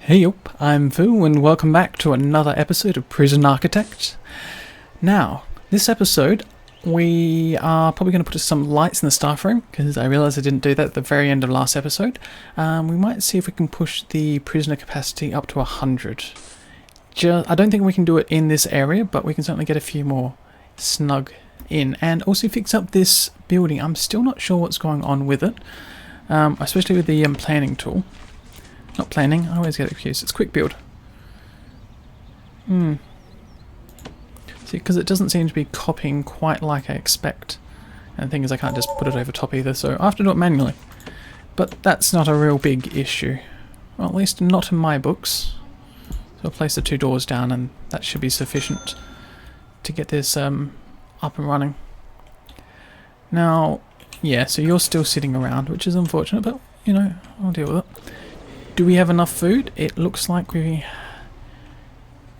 Hey up, I'm Phil and welcome back to another episode of Prison Architect. Now, this episode we are probably going to put some lights in the staff room because I realised I didn't do that at the very end of last episode. We might see if we can push the prisoner capacity up to 100. I don't think we can do it in this area, but we can certainly get a few more snug in and also fix up this building. I'm still not sure what's going on with it, especially with the planning tool. Not planning, I always get it confused. It's quick build. See, because it doesn't seem to be copying quite like I expect. And the thing is I can't just put it over top either, so I have to do it manually. But that's not a real big issue. Well, at least not in my books. So I'll place the 2 doors down and that should be sufficient to get this up and running. Now, yeah, so you're still sitting around, which is unfortunate, but, you know, I'll deal with it. Do we have enough food? It looks like we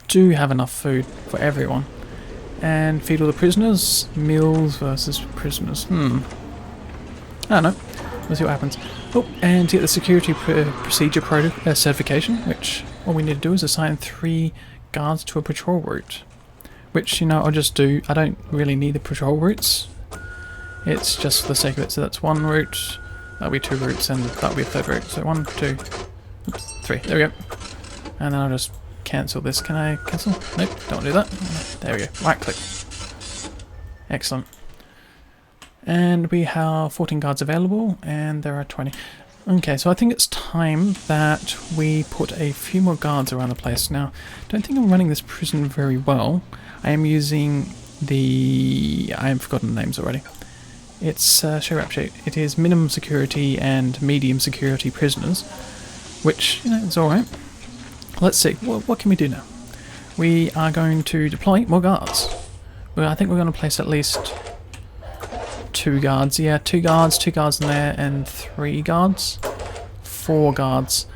do have enough food for everyone. And feed all the prisoners. Meals versus prisoners. I don't know. We'll see what happens. Oh, and to get the security procedure certification, which all we need to do is assign 3 guards to a patrol route. Which, you know, I'll just do. I don't really need the patrol routes. It's just for the sake of it. So that's 1 route. That'll be 2 routes, and that'll be a 3rd route. So 1, 2... Oops, 3. There we go. And then I'll just cancel this. Can I cancel? Nope, don't want to do that. There we go. Right click. Excellent. And we have 14 guards available, and there are 20. Okay, so I think it's time that we put a few more guards around the place. Now, I don't think I'm running this prison very well. I am using the... I have forgotten the names already. It's show rap sheet. It is minimum security and medium security prisoners. Which, you know, is alright. Let's see, what can we do now? We are going to deploy more guards. Well, I think we're going to place at least 2 guards. Yeah, 2 guards in there, and 3 guards. 4 guards.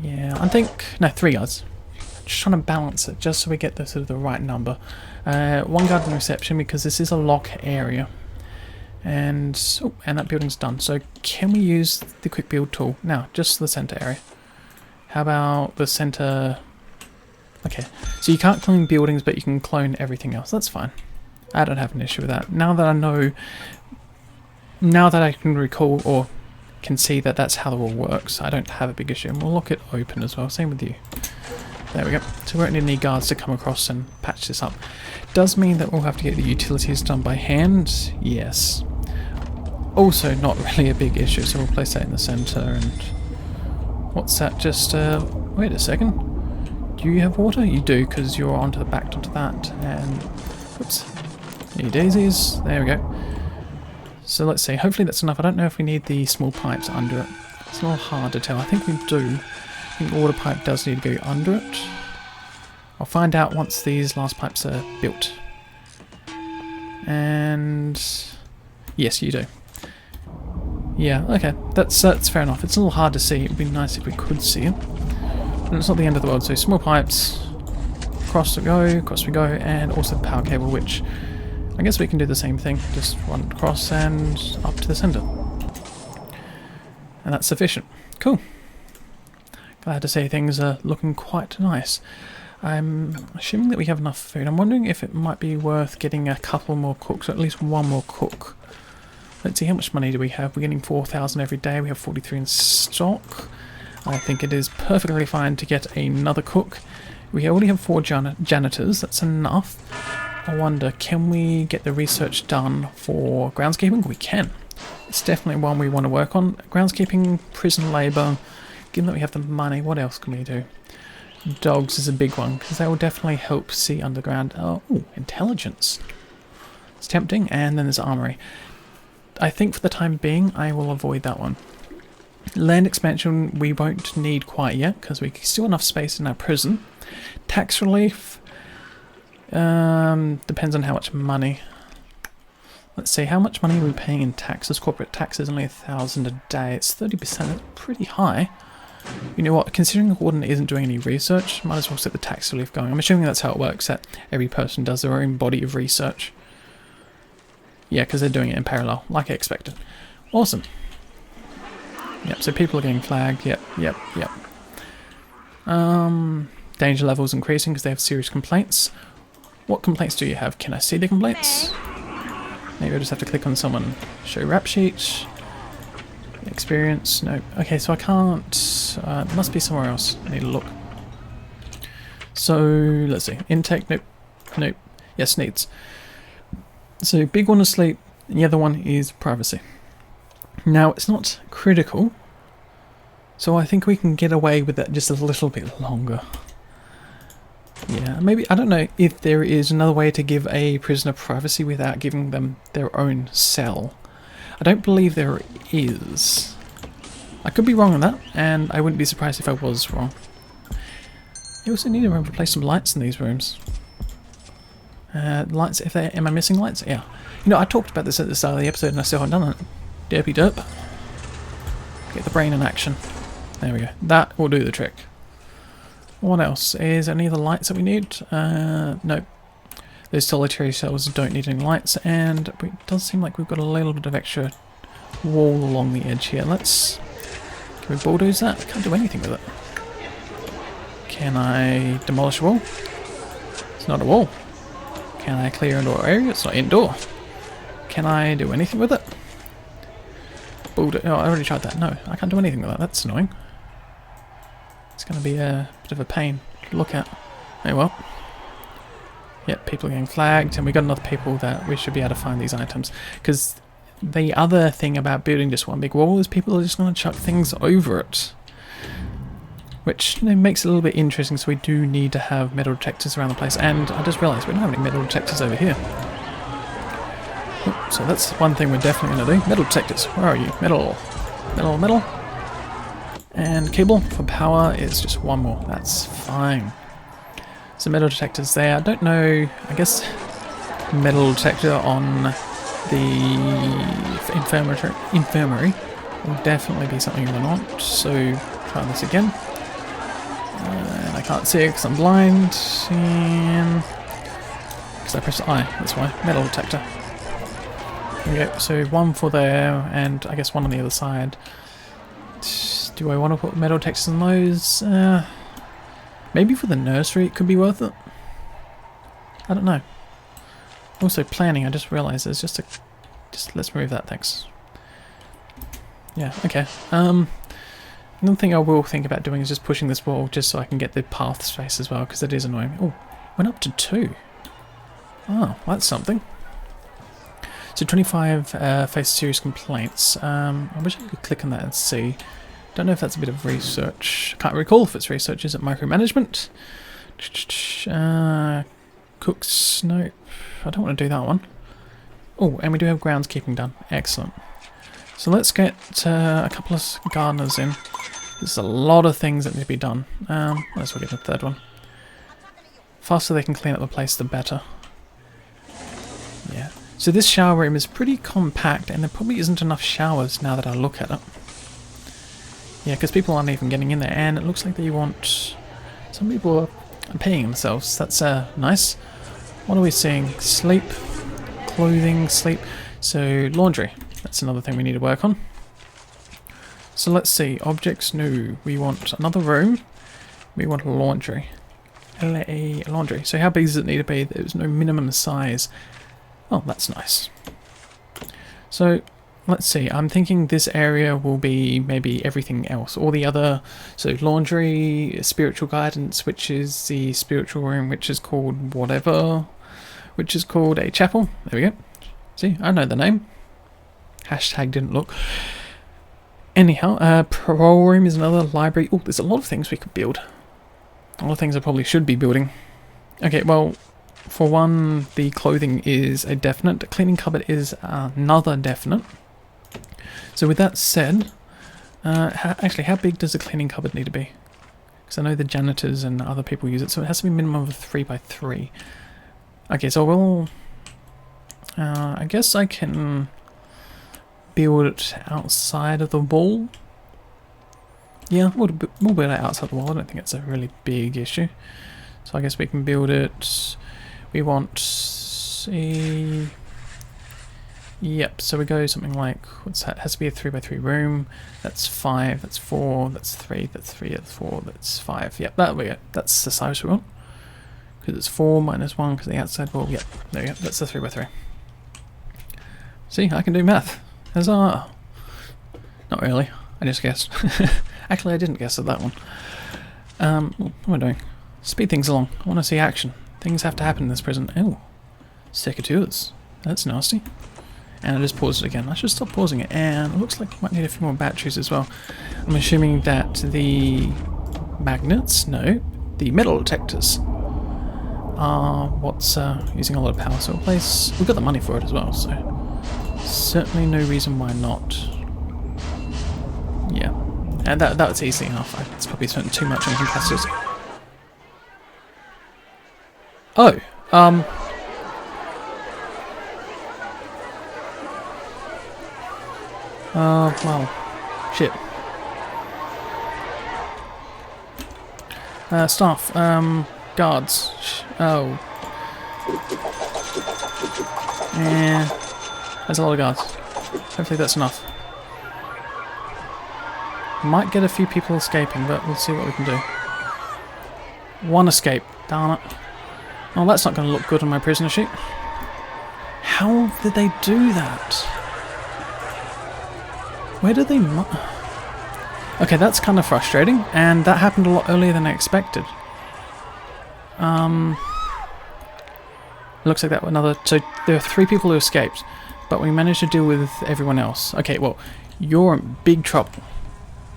Yeah, I think... No, 3 guards. Just trying to balance it, just so we get the sort of the right number. 1 guard in reception, because this is a lock area. And that building's done. So can we use the quick build tool? Now, just the center area. How about the center? Okay, so you can't clone buildings, but you can clone everything else. That's fine. I don't have an issue with that. Now that I know, now that I can recall or can see that that's how the rule works, I don't have a big issue. And we'll lock it open as well. Same with you. There we go. So we won't need any guards to come across and patch this up. Does mean that we'll have to get the utilities done by hand. Yes. Also not really a big issue, so we'll place that in the center. And what's that? Just wait a second. Do you have water? You do, because you're backed onto that. And oops, need daisies. There we go. So let's see. Hopefully that's enough. I don't know if we need the small pipes under it. It's a little hard to tell. I think we do. I think the water pipe does need to go under it. I'll find out once these last pipes are built. And yes, you do. Yeah, okay, that's fair enough. It's a little hard to see. It would be nice if we could see it. But it's not the end of the world. So small pipes, across we go, and also the power cable, which I guess we can do the same thing. Just run across and up to the center. And that's sufficient. Cool. Glad to say things are looking quite nice. I'm assuming that we have enough food. I'm wondering if it might be worth getting a couple more cooks, or at least 1 more cook. Let's see, how much money do we have? We're getting 4,000 every day. We have 43 in stock. I think it is perfectly fine to get another cook. We already have 4 janitors. That's enough. I wonder, can we get the research done for groundskeeping? We can. It's definitely one we want to work on. Groundskeeping, prison labour. Given that we have the money, what else can we do? Dogs is a big one, because they will definitely help see underground. Oh, intelligence. It's tempting. And then there's armory. I think for the time being, I will avoid that one. Land expansion we won't need quite yet, because we still have enough space in our prison. Tax relief depends on how much money. Let's see, how much money are we paying in taxes? Corporate tax is only 1,000 a day. It's 30%. That's pretty high. You know what? Considering the warden isn't doing any research, might as well set the tax relief going. I'm assuming that's how it works. That every person does their own body of research. Yeah, because they're doing it in parallel, like I expected. Awesome. Yep, so people are getting flagged. Yep. Danger levels increasing because they have serious complaints. What complaints do you have? Can I see the complaints? Maybe I just have to click on someone. Show rap sheet. Experience. No. Okay, so I can't. It must be somewhere else. I need to look. So let's see. Intake. Nope. Nope. Yes, needs. So big one is sleep. And the other one is privacy. Now it's not critical. So I think we can get away with that just a little bit longer. Yeah, maybe, I don't know if there is another way to give a prisoner privacy without giving them their own cell. I don't believe there is. I could be wrong on that, and I wouldn't be surprised if I was wrong. You also need to replace some lights in these rooms. Lights, if they, am I missing lights? Yeah. You know, I talked about this at the start of the episode and I still haven't done it. Derpy derp. Get the brain in action. There we go. That will do the trick. What else? Is there any of the lights that we need? No. Those solitary cells don't need any lights, and it does seem like we've got a little bit of extra wall along the edge here. Let's... Can we bulldoze that? I can't do anything with it. Can I demolish a wall? It's not a wall. Can I clear indoor area? It's not indoor. Can I do anything with it? Bulldoze... Oh, I already tried that. No, I can't do anything with that. That's annoying. It's going to be a bit of a pain to look at. Oh well. Yep, people are getting flagged, and we got enough people that we should be able to find these items. Because the other thing about building just one big wall is people are just going to chuck things over it. Which, you know, makes it a little bit interesting, so we do need to have metal detectors around the place. And I just realised we don't have any metal detectors over here. Oop, so that's one thing we're definitely going to do. Metal detectors, where are you? Metal. Metal, metal. And cable for power is just one more. That's fine. So metal detectors there. I don't know. I guess metal detector on the infirmary will definitely be something we want. So try this again. And I can't see it because I'm blind. And because I pressed I. That's why. Metal detector. There we go. So one for there, and I guess one on the other side. Do I want to put metal detectors on those? Maybe for the nursery it could be worth it. I don't know. Also planning, I just realised there's just a... Just let's remove that, thanks. Yeah, okay. Another thing I will think about doing is just pushing this wall just so I can get the path space as well, because it is annoying. Oh, went up to 2. Oh, that's something. So 25 face serious complaints. I wish I could click on that and see. Don't know if that's a bit of research. Can't recall if it's research. Is it micromanagement? Cooks. Nope. I don't want to do that one. Oh, and we do have groundskeeping done. Excellent. So let's get a couple of gardeners in. There's a lot of things that need to be done. Let's get the third one. Faster they can clean up the place, the better. Yeah. So this shower room is pretty compact, and there probably isn't enough showers now that I look at it. Yeah, because people aren't even getting in there, and it looks like they want... Some people are peeing themselves. That's nice. What are we seeing? Sleep, clothing, sleep. So laundry. That's another thing we need to work on. So let's see. Objects, no. We want another room. We want laundry. LA laundry. So how big does it need to be? There's no minimum size. Oh, that's nice. So... Let's see, I'm thinking this area will be maybe everything else. All the other, so laundry, spiritual guidance, which is the spiritual room, which is called whatever, which is called a chapel. There we go. See, I know the name. Hashtag didn't look. Anyhow, parole room is another library. Oh, there's a lot of things we could build. A lot of things I probably should be building. Okay, well, for one, the clothing is a definite. The cleaning cupboard is another definite. So with that said, actually, how big does the cleaning cupboard need to be? Because I know the janitors and other people use it, so it has to be a minimum of 3 by 3. Okay, so we'll... I guess I can build it outside of the wall. Yeah, we'll build it outside the wall. I don't think it's a really big issue. So I guess we can build it... We want a... Yep, so we go something like, what's that? It has to be a 3x3 room. That's 5, that's 4, that's 3, that's 3, that's 4, that's 5. Yep, that we go. That's the size we want. Because it's 4 minus 1 because the outside wall. Yep, there we go. That's the 3x3. See, I can do math. Huzzah! Not really. I just guessed. Actually, I didn't guess at that one. What am I doing? Speed things along. I want to see action. Things have to happen in this prison. Oh, secateurs. That's nasty. And I just paused it again. I should stop pausing it. And it looks like you might need a few more batteries as well. I'm assuming that the magnets, no, the metal detectors are what's using a lot of power. So we've got the money for it as well. So certainly no reason why not. Yeah, and that's easy enough. It's probably spent too much on capacitors. Oh, well, shit. Staff, guards. Oh. Yeah, there's a lot of guards. Hopefully that's enough. Might get a few people escaping, but we'll see what we can do. One escape, darn it. Oh, that's not going to look good on my prisoner sheet. How did they do that? Where did they not... Okay, that's kind of frustrating, and that happened a lot earlier than I expected. Looks like that another... So there are 3 people who escaped, but we managed to deal with everyone else. Okay, well, you're in big trouble.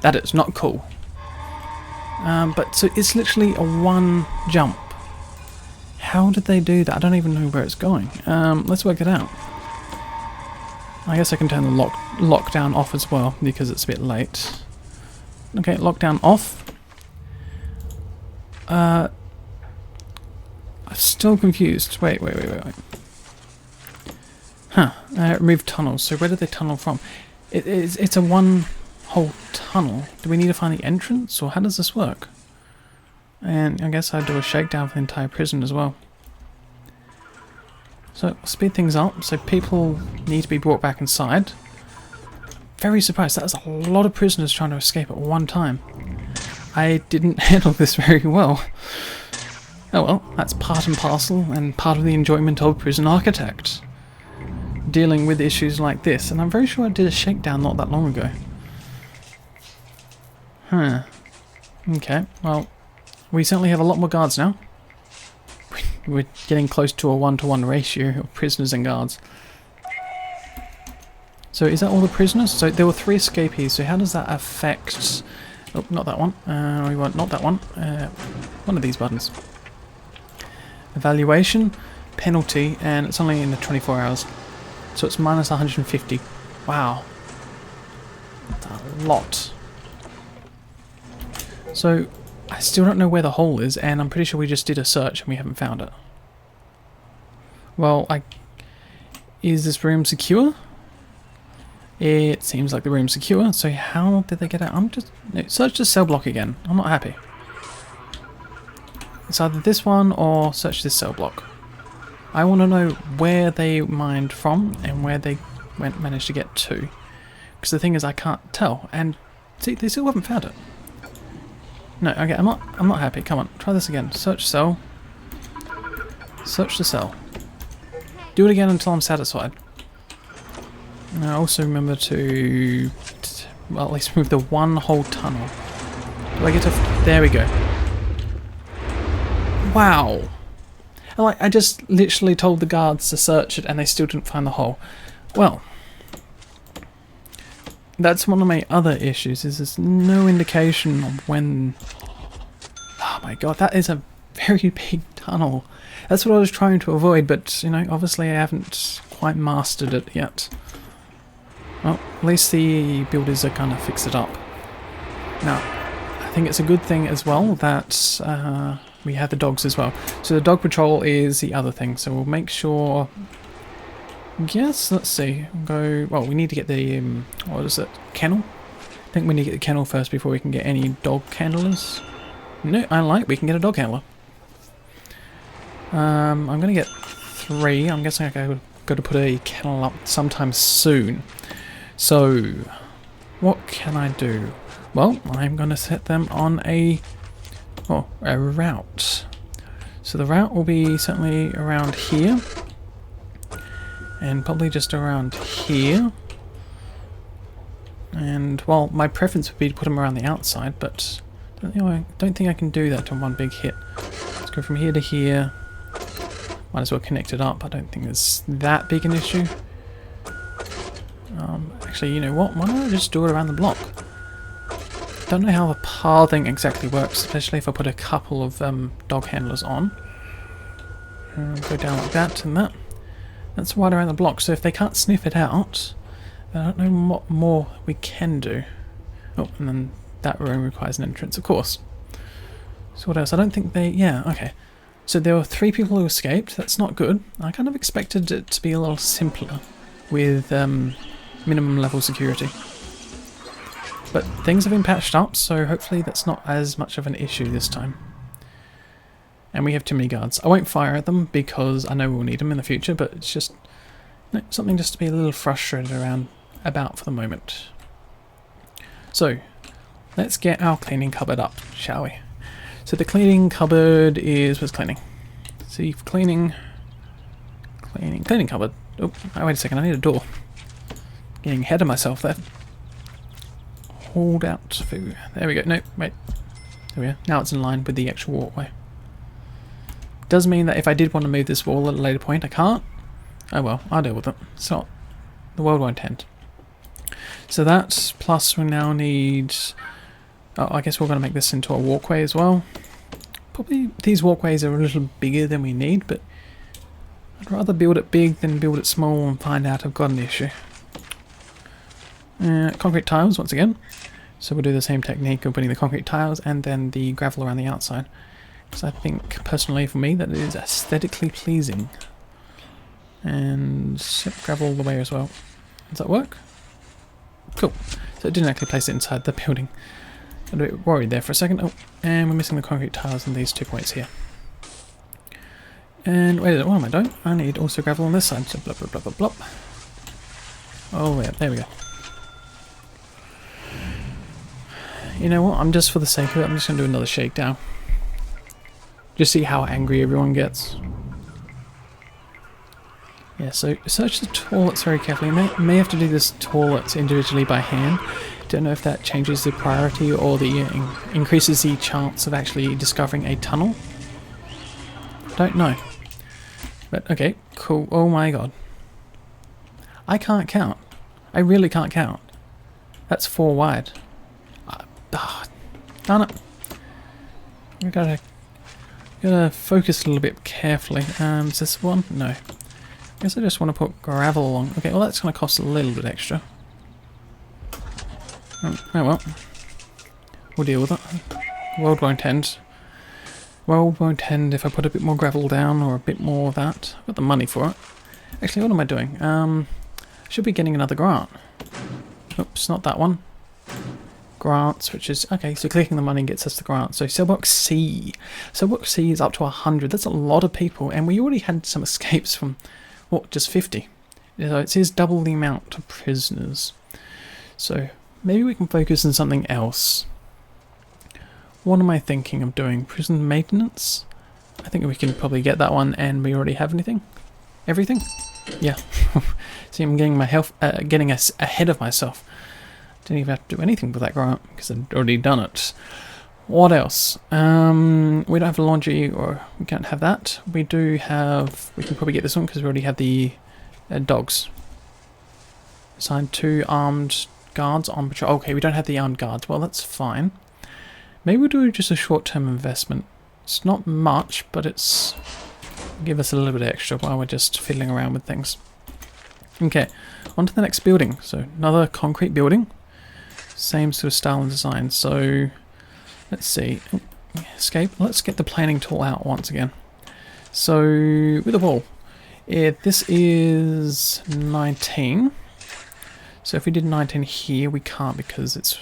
That is not cool. But so it's literally a 1 jump. How did they do that? I don't even know where it's going. Let's work it out. I guess I can turn the lockdown off as well because it's a bit late. Okay, lockdown off. I'm still confused. Wait. Huh. Remove tunnels. So where did they tunnel from? It's a 1 whole tunnel. Do we need to find the entrance, or how does this work? And I guess I'd do a shakedown for the entire prison as well. So speed things up. So people need to be brought back inside. Very surprised. That's a lot of prisoners trying to escape at one time. I didn't handle this very well. Oh well, that's part and parcel and part of the enjoyment of Prison Architect. Dealing with issues like this. And I'm very sure I did a shakedown not that long ago. Huh. Okay, well, we certainly have a lot more guards now. We're getting close to a 1-to-1 ratio of prisoners and guards. So is that all the prisoners? So there were 3 escapees, so how does that affect... Oh, not that one. We want not that one. One of these buttons. Evaluation, penalty, and it's only in the 24 hours. So it's minus 150. Wow. That's a lot. So... I still don't know where the hole is, and I'm pretty sure we just did a search and we haven't found it. Well, is this room secure? It seems like the room's secure, so how did they get out? No, search the cell block again. I'm not happy. It's either this one or search this cell block. I want to know where they mined from and where they managed to get to. Because the thing is, I can't tell, and see, they still haven't found it. No, okay, I'm not happy. Come on, try this again. Search cell. Search the cell. Do it again until I'm satisfied. Now also remember to well, at least move the 1 whole tunnel. Do I get to... There we go. Wow. I just literally told the guards to search it and they still didn't find the hole. Well, that's one of my other issues, is there's no indication of when... Oh my god, that is a very big tunnel. That's what I was trying to avoid, but, you know, obviously I haven't quite mastered it yet. Well, at least the builders are kind of fixed it up. Now, I think it's a good thing as well that we have the dogs as well. So the dog patrol is the other thing, so we'll make sure... Yes, let's see. Go. Well, we need to get the what is it? Kennel. I think we need to get the kennel first before we can get any dog handlers. No, we can get a dog handler. I'm gonna get 3. I'm guessing I go got to put a kennel up sometime soon. So, what can I do? Well, I'm going to set them on a route. So the route will be certainly around here. And probably just around here. And, well, my preference would be to put them around the outside, but I don't think I can do that in one big hit. Let's go from here to here. Might as well connect it up. I don't think it's that big an issue. Actually, you know what? Why don't I just do it around the block? Don't know how the pathing exactly works, especially if I put a couple of dog handlers on. Go down like that and that. That's right around the block, so if they can't sniff it out, then I don't know what more we can do. Oh, and then that room requires an entrance, of course. So what else? I don't think they... Yeah, okay. So there were 3 people who escaped. That's not good. I kind of expected it to be a little simpler with minimum level security. But things have been patched up, so hopefully that's not as much of an issue this time. And we have too many guards. I won't fire at them because I know we'll need them in the future, but it's just something just to be a little frustrated about for the moment. So, let's get our cleaning cupboard up, shall we? So the cleaning cupboard is... what's cleaning? See, cleaning cupboard. Oh, wait a second, I need a door. Getting ahead of myself there. Hold out food. There we go. No, wait. There we go. Now it's in line with the actual walkway. Does mean that if I did want to move this wall at a later point, I can't. Oh well, I'll deal with it. It's not... the world won't end. So that, plus we now need... oh, I guess we're going to make this into a walkway as well. Probably these walkways are a little bigger than we need, but I'd rather build it big than build it small and find out I've got an issue. Concrete tiles once again. So we'll do the same technique of putting the concrete tiles and then the gravel around the outside. Because I think, personally for me, that it is aesthetically pleasing. And gravel all the way as well. Does that work? Cool. So it didn't actually place it inside the building. I'm a bit worried there for a second. Oh, and we're missing the concrete tiles in these 2 points here. And wait a minute, what am I doing? I need also gravel on this side. So blop, blop, blop, blop, blop. Oh, yeah, there we go. You know what? I'm just for the sake of it, I'm just going to do another shakedown. Just see how angry everyone gets. Yeah, so search the toilets very carefully. May have to do this toilets individually by hand. Don't know if that changes the priority or the increases the chance of actually discovering a tunnel. Don't know. But okay, cool. Oh my god. I can't count. I really can't count. That's 4 wide. Darn it. We gotta focus a little bit carefully. Is this one? No. I guess I just want to put gravel along. Okay, well that's going to cost a little bit extra. Oh well. We'll deal with it. World won't end. World won't end if I put a bit more gravel down or a bit more of that. I've got the money for it. Actually, what am I doing? I should be getting another grant. Oops, not that one. Grants, which is... okay, so clicking the money gets us the grant. So Cellbox C. Cellbox C is up to 100. That's a lot of people. And we already had some escapes from... what, just 50. So it says double the amount of prisoners. So maybe we can focus on something else. What am I thinking of doing? Prison maintenance? I think we can probably get that one, and we already have anything? Everything? Yeah. See, I'm getting my health... getting us ahead of myself. Didn't even have to do anything with that grant because I'd already done it. What else? We don't have a laundry, or we can't have that. We do have... we can probably get this one because we already have the dogs. Assigned 2 armed guards on patrol. Okay, we don't have the armed guards. Well, that's fine. Maybe we'll do just a short-term investment. It's not much, but it's... give us a little bit extra while we're just fiddling around with things. Okay, on to the next building. So, another concrete building. Same sort of style and design. So, let's see. Escape. Let's get the planning tool out once again. So, with the wall. This is 19. So if we did 19 here, we can't because it's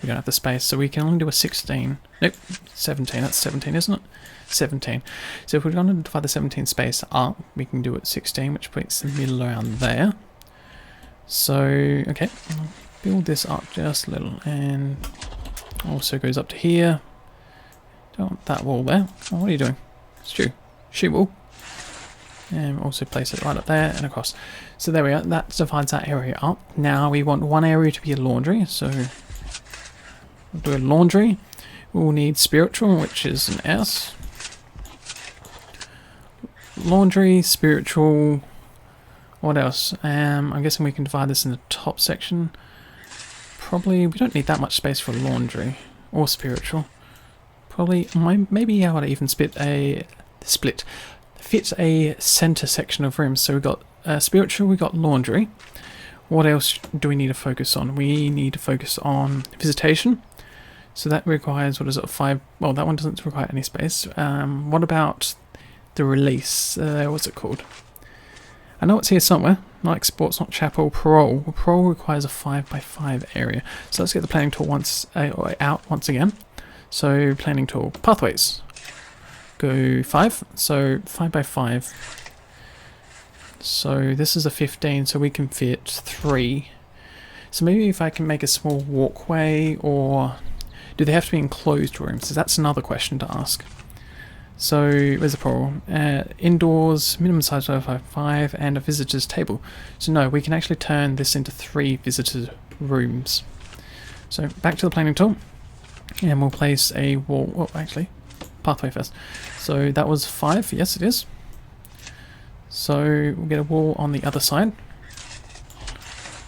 we don't have the space, so we can only do a 16. Nope, 17. That's 17, isn't it? 17. So if we're going to divide the 17 space up, we can do it 16, which puts the middle around there. So, okay, I'll build this up just a little, and also goes up to here. Don't want that wall there. Oh, what are you doing? Stu. Shoe wall. And also place it right up there and across. So there we are, that divides that area up. Now we want one area to be a laundry, so we'll do a laundry. We'll need spiritual, which is an S. Laundry, spiritual, what else? I'm guessing we can divide this in the top section. Probably, we don't need that much space for laundry or spiritual. Probably, maybe able to even fit a center section of rooms. So we've got spiritual, we've got laundry. What else do we need to focus on? We need to focus on visitation. So that requires, what is it, 5? Well, that one doesn't require any space. What about the release? What's it called? I know it's here somewhere. Not exports, not chapel, parole. Parole requires a 5x5 area. So let's get the planning tool out once again. So planning tool, pathways. Go 5. So 5x5. So this is a 15, so we can fit 3. So maybe if I can make a small walkway, or do they have to be enclosed rooms? So that's another question to ask. So where's the problem? Indoors, minimum size 5x5, and a visitor's table. So no, we can actually turn this into 3 visitor rooms. So back to the planning tool, and we'll place a wall. Oh, actually, pathway first. So that was 5. Yes, it is. So we'll get a wall on the other side.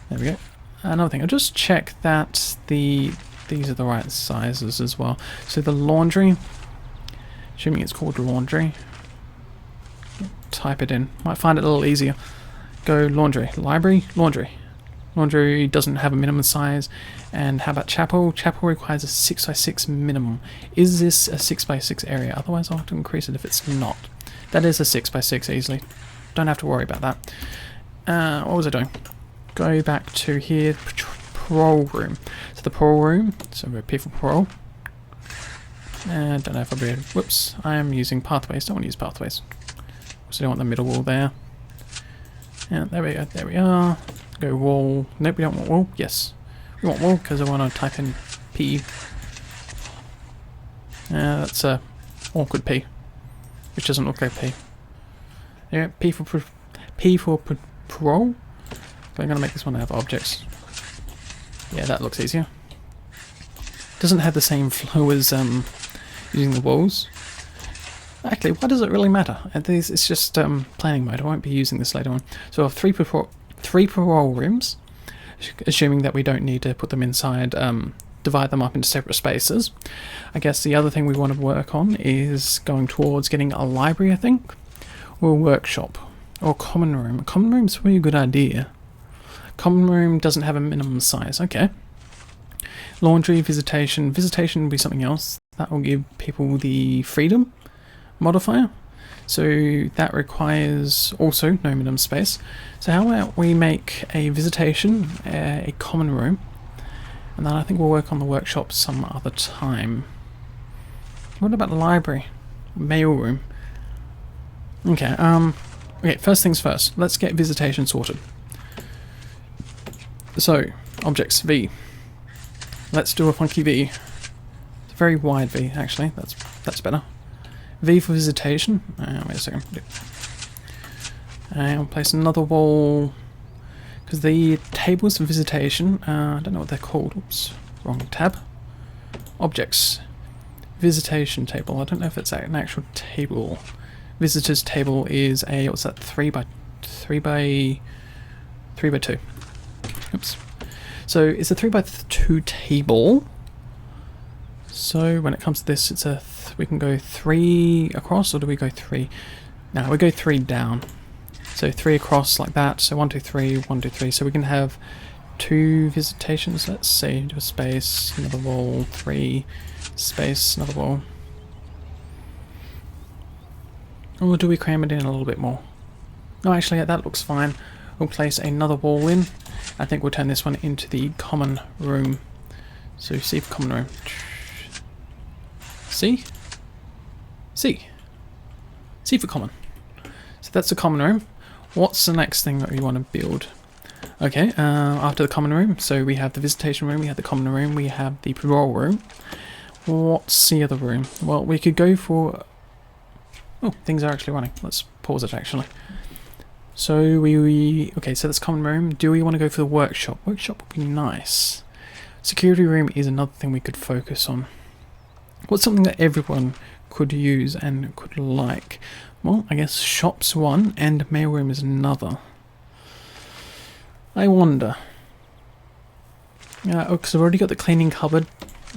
There we go. Another thing, I'll just check that these are the right sizes as well. So the laundry, assuming it's called laundry, type it in. Might find it a little easier. Go laundry, library, laundry. Laundry doesn't have a minimum size. And how about chapel? Chapel requires a 6x6 minimum. Is this a 6x6 area? Otherwise I'll have to increase it if it's not. That is a 6x6 easily. Don't have to worry about that. What was I doing? Go back to here, parole room. So the parole room, so we're P for parole. Don't know if I'll be able to, whoops, I am using pathways, don't want to use pathways. So don't want the middle wall there. And there we go, there we are. Go wall, nope, we don't want wall, yes. We want wall because I want to type in P. That's a awkward P, which doesn't look like P. Yeah, P for parole. I'm going to make this one have objects. Yeah, that looks easier. Doesn't have the same flow as using the walls. Actually, why does it really matter? It's just planning mode. I won't be using this later on. So I have 3 parole rooms, assuming that we don't need to put them inside, divide them up into separate spaces. I guess the other thing we want to work on is going towards getting a library, I think, or a workshop, or a common room. A common room's probably a good idea. Common room doesn't have a minimum size. Okay. Laundry, visitation. Visitation will be something else. That will give people the freedom modifier. So that requires also no minimum space. So how about we make a visitation, a common room, and then I think we'll work on the workshop some other time. What about the library? Mail room. Okay, okay, first things first. Let's get visitation sorted. So, objects, V. Let's do a funky V. It's a very wide V, actually. That's better. V for visitation. Wait a second. And I'll place another wall, because the tables for visitation, I don't know what they're called. Oops, wrong tab. Objects. Visitation table. I don't know if it's an actual table. Visitors table is a, what's that, 3 by 2. Oops. So it's a 3 by 2 table. So when it comes to this, it's a we can go 3 across, or do we go 3? No, we go 3 down. So 3 across like that. So 1, 2, 3, 1, 2, 3. So we can have 2 visitations. Let's see, do a space, another wall, 3 space, another wall. Or do we cram it in a little bit more? No, actually, that looks fine. We'll place another wall in. I think we'll turn this one into the common room. So C for common room. C? C. C for common. So that's the common room. What's the next thing that we want to build? Okay, after the common room, so we have the visitation room, we have the common room, we have the parole room. What's the other room? Well, we could go for... Oh, things are actually running. Let's pause it actually. So okay, so that's common room. Do we want to go for the workshop? Workshop would be nice. Security room is another thing we could focus on. What's something that everyone could use and could like? Well, I guess shop's one and mailroom is another. I wonder. Yeah, because I've already got the cleaning cupboard.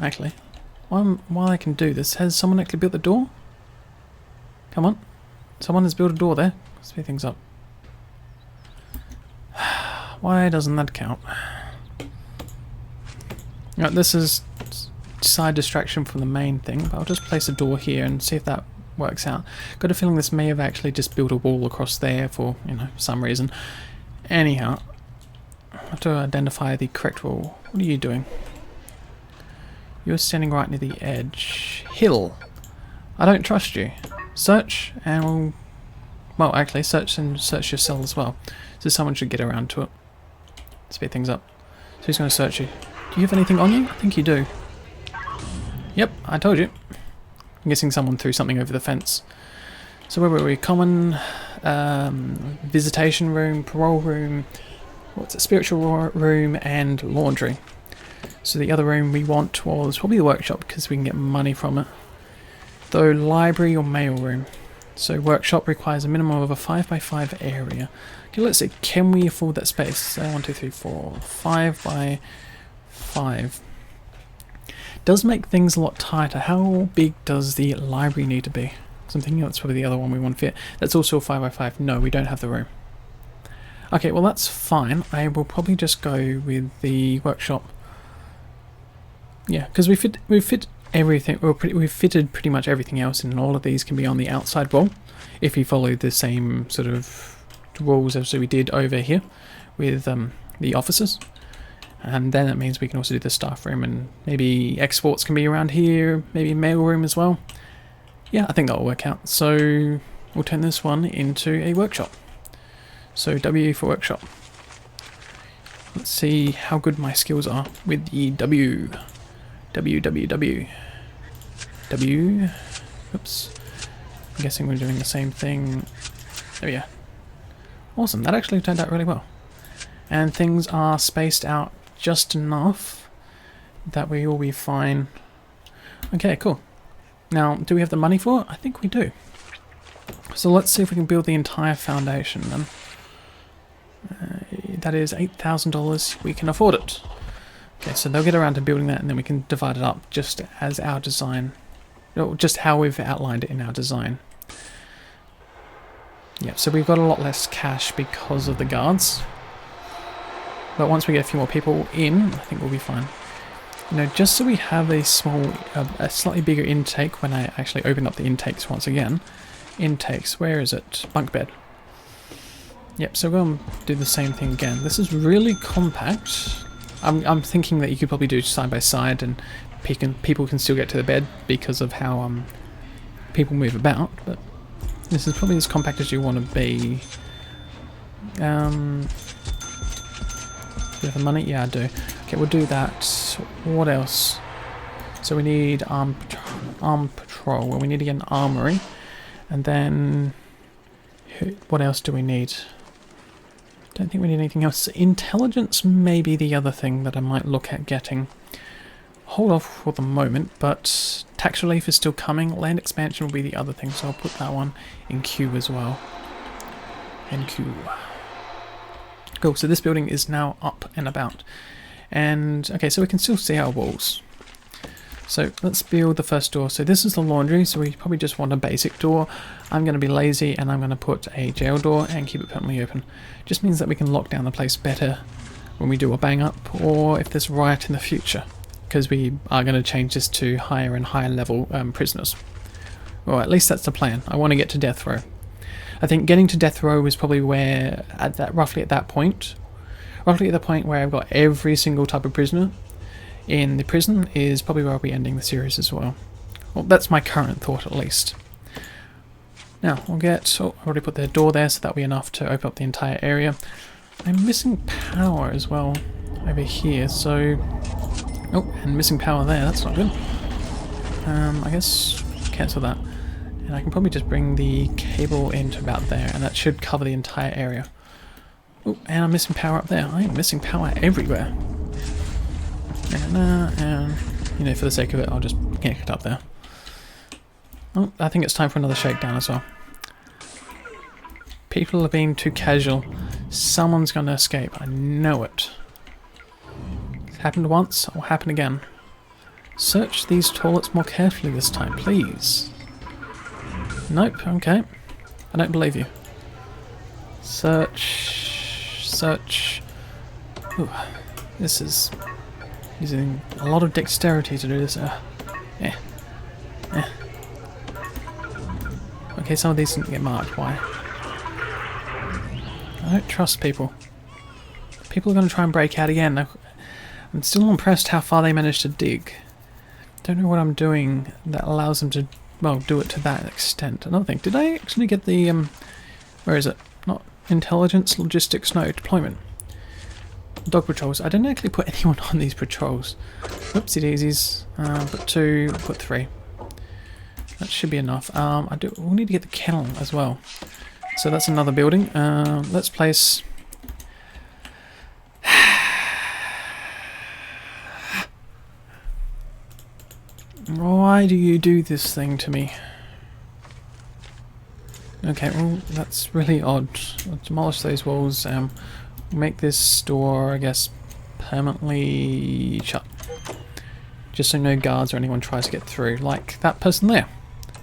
Actually, while I can do this, has someone actually built the door? Come on. Someone has built a door there. Speed things up. Why doesn't that count? Right, this is side distraction from the main thing, but I'll just place a door here and see if that works out. Got a feeling this may have actually just built a wall across there for, you know, some reason. Anyhow, I have to identify the correct wall. What are you doing? You're standing right near the edge. Hill. I don't trust you. Search and we'll... Well, actually, search and search your cell as well. So someone should get around to it. Speed things up. So who's going to search you? Do you have anything on you? I think you do. Yep, I told you. I'm guessing someone threw something over the fence. So where were we? Common, visitation room, parole room, what's it? Spiritual room and laundry. So the other room we want was probably the workshop because we can get money from it. Though library or mail room. So workshop requires a minimum of a 5x5 area. Okay, let's see. Can we afford that space? So 1, 2, 3, 4, 5 by 5. Does make things a lot tighter. How big does the library need to be? Because I'm thinking that's probably the other one we want to fit. That's also a 5x5. No, we don't have the room. Okay, well that's fine. I will probably just go with the workshop. Yeah, because we fit everything. We've fitted pretty much everything else, and all of these can be on the outside wall if we follow the same sort of rules as we did over here with the offices. And then that means we can also do the staff room, and maybe exports can be around here, maybe mail room as well. Yeah, I think that'll work out. So we'll turn this one into a workshop. So W for workshop. Let's see how good my skills are with the W. W. Oops. I'm guessing we're doing the same thing. There we go. Awesome, that actually turned out really well. And things are spaced out just enough that we will be fine. Okay, cool. Now, do we have the money for it? I think we do. So let's see if we can build the entire foundation then. That is $8,000. We can afford it. Okay, so they'll get around to building that and then we can divide it up just as our design, or just how we've outlined it in our design. Yep, so we've got a lot less cash because of the guards. But once we get a few more people in, I think we'll be fine. You know, just so we have a slightly bigger intake when I actually open up the intakes once again. Intakes, where is it? Bunk bed. Yep, so we're going to do the same thing again. This is really compact. I'm thinking that you could probably do side by side and people can still get to the bed because of how people move about, but this is probably as compact as you want to be. Do you have the money? Yeah, I do. Okay, we'll do that. What else? So we need arm patrol. Well, we need to get an armory. And then what else do we need? Don't think we need anything else. Intelligence may be the other thing that I might look at getting. Hold off for the moment, but tax relief is still coming. Land expansion will be the other thing, so I'll put that one in Q as well. In Q. Cool, so this building is now up and about. And, okay, so we can still see our walls. So let's build the first door. So this is the laundry, so we probably just want a basic door. I'm going to be lazy and I'm going to put a jail door and keep it permanently open. Just means that we can lock down the place better when we do a bang up or if there's riot in the future. Because we are going to change this to higher and higher level prisoners. Or at least that's the plan. I want to get to death row. I think getting to death row is probably where, roughly at the point where I've got every single type of prisoner, in the prison is probably where I'll be ending the series as well. Well, that's my current thought at least. Now, we'll get... Oh, I've already put the door there, so that'll be enough to open up the entire area. I'm missing power as well over here, so... Oh, and missing power there, that's not good. I guess cancel that. And I can probably just bring the cable into about there, and that should cover the entire area. Oh, and I'm missing power up there. I am missing power everywhere. And you know, for the sake of it, I'll just get it up there. Oh, I think it's time for another shakedown as well. People are being too casual. Someone's going to escape. I know it. It's happened once, it will happen again. Search these toilets more carefully this time, please. Nope, okay. I don't believe you. Search. Search. Ooh, this is using a lot of dexterity to do this. Okay, some of these didn't get marked. Why? I don't trust people. People are going to try and break out again. I'm still impressed how far they managed to dig. Don't know what I'm doing that allows them to, well, do it to that extent. Another thing, did I actually get the, where is it? Not intelligence, logistics, no, deployment. Dog patrols. I didn't actually put anyone on these patrols. Whoopsie daisies. Put 2, put 3. That should be enough. We'll need to get the kennel as well. So that's another building. Let's place... Why do you do this thing to me? Okay, well, that's really odd. I'll demolish those walls. Make this door, I guess, permanently shut. Just so no guards or anyone tries to get through. Like that person there.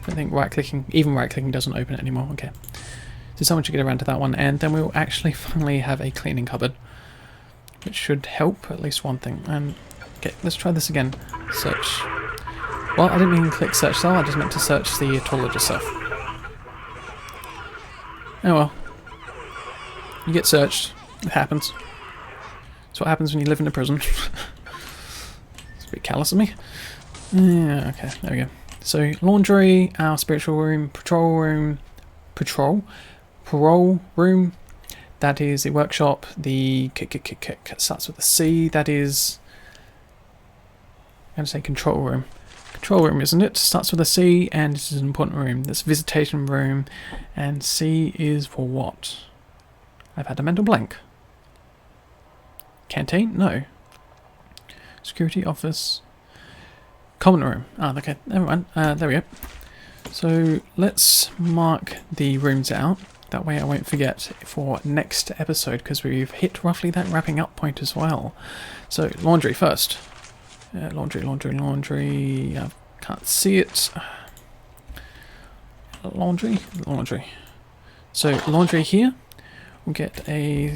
I think right-clicking, even right-clicking doesn't open it anymore. Okay. So someone should get around to that one. And then we'll actually finally have a cleaning cupboard. Which should help at least one thing. And okay, let's try this again. Search. Well, I didn't mean click search cell, I just meant to search the toilet itself. Oh well. You get searched. It happens. That's what happens when you live in a prison. It's a bit callous of me. Yeah, okay, there we go. So, laundry, our spiritual room, parole room. That is the workshop. The starts with a C. That is... I'm going to say control room. Control room, isn't it? Starts with a C, and this is an important room. This visitation room, and C is for what? I've had a mental blank. Canteen? No. Security office. Common room. Ah, okay, never mind. There we go. So let's mark the rooms out. That way I won't forget for next episode, because we've hit roughly that wrapping up point as well. So laundry first. Laundry. I can't see it. Laundry. So laundry here. We'll get a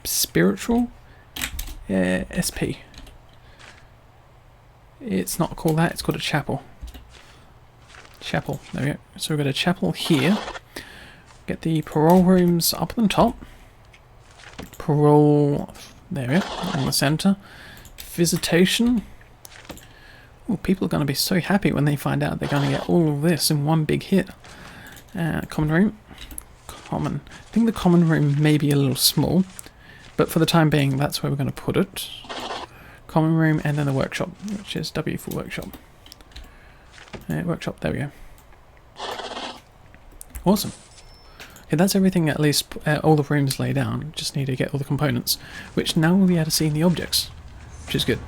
spiritual SP. It's not called that. It's called a chapel. There we go. So we've got a chapel here. Get the parole rooms up on the top. Parole. There we go. In the centre. Visitation. Oh, people are going to be so happy when they find out they're going to get all of this in one big hit. Common room. Common. I think the common room may be a little small, but for the time being, that's where we're going to put it. Common room, and then the workshop, which is W for workshop. Workshop, there we go. Awesome. Okay, that's everything, at least all the rooms laid down. Just need to get all the components, which now we'll be able to see in the objects, which is good.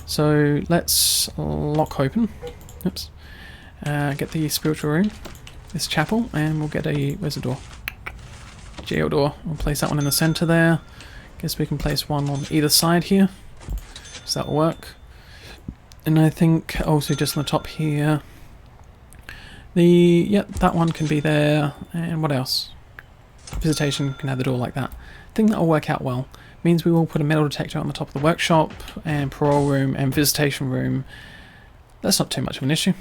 So let's lock open. Oops. Get the spiritual room, this chapel, and we'll get a... Where's the door? Jail door. We'll place that one in the centre there. Guess we can place one on either side here. So that'll work. And I think also just on the top here. Yep, that one can be there. And what else? Visitation can have the door like that. I think that'll work out well. Means we will put a metal detector on the top of the workshop, and parole room, and visitation room. That's not too much of an issue.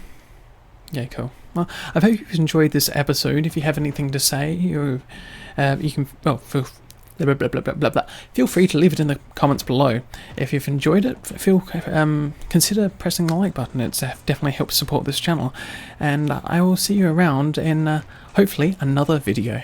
Yeah, cool. Well, I hope you've enjoyed this episode. If you have anything to say, you can, well, blah, blah, blah, blah, blah, blah. Feel free to leave it in the comments below. If you've enjoyed it, consider pressing the like button. It definitely helps support this channel. And I will see you around in hopefully another video.